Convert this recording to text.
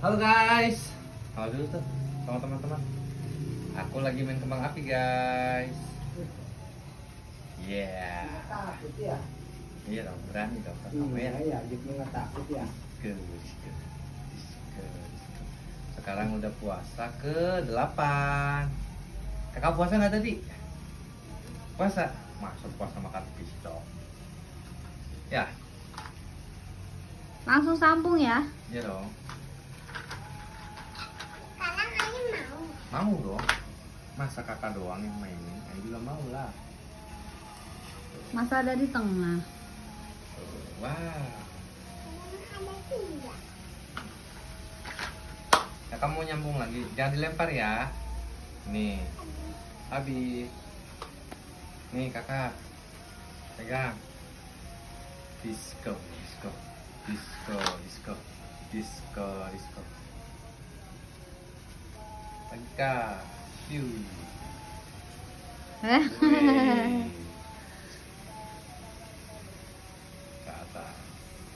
Halo guys, halo dulu tuh sama teman-teman. Aku lagi main kembang api guys. Yeah. Takut ya? Iya dong, berani dong kamu ya. Iya, gitu nggak takut ya. Sekarang udah puasa ke-8. Kakak puasa nggak tadi? Puasa? Masuk puasa makan pisau. Ya, Langsung sambung ya. iya dong. Sekarang Ayah mau. Mau dong. Masa kakak doang yang mainin? Ayah juga mau lah. Masa ada di tengah. Wah. Ada tiga. Kakak mau nyambung lagi. Jangan dilempar ya. Nih. Habis. Nih kakak. Pegang. Disco, disco. Disco, disco. Disco, disco. Lagi kak. Piu. Wih.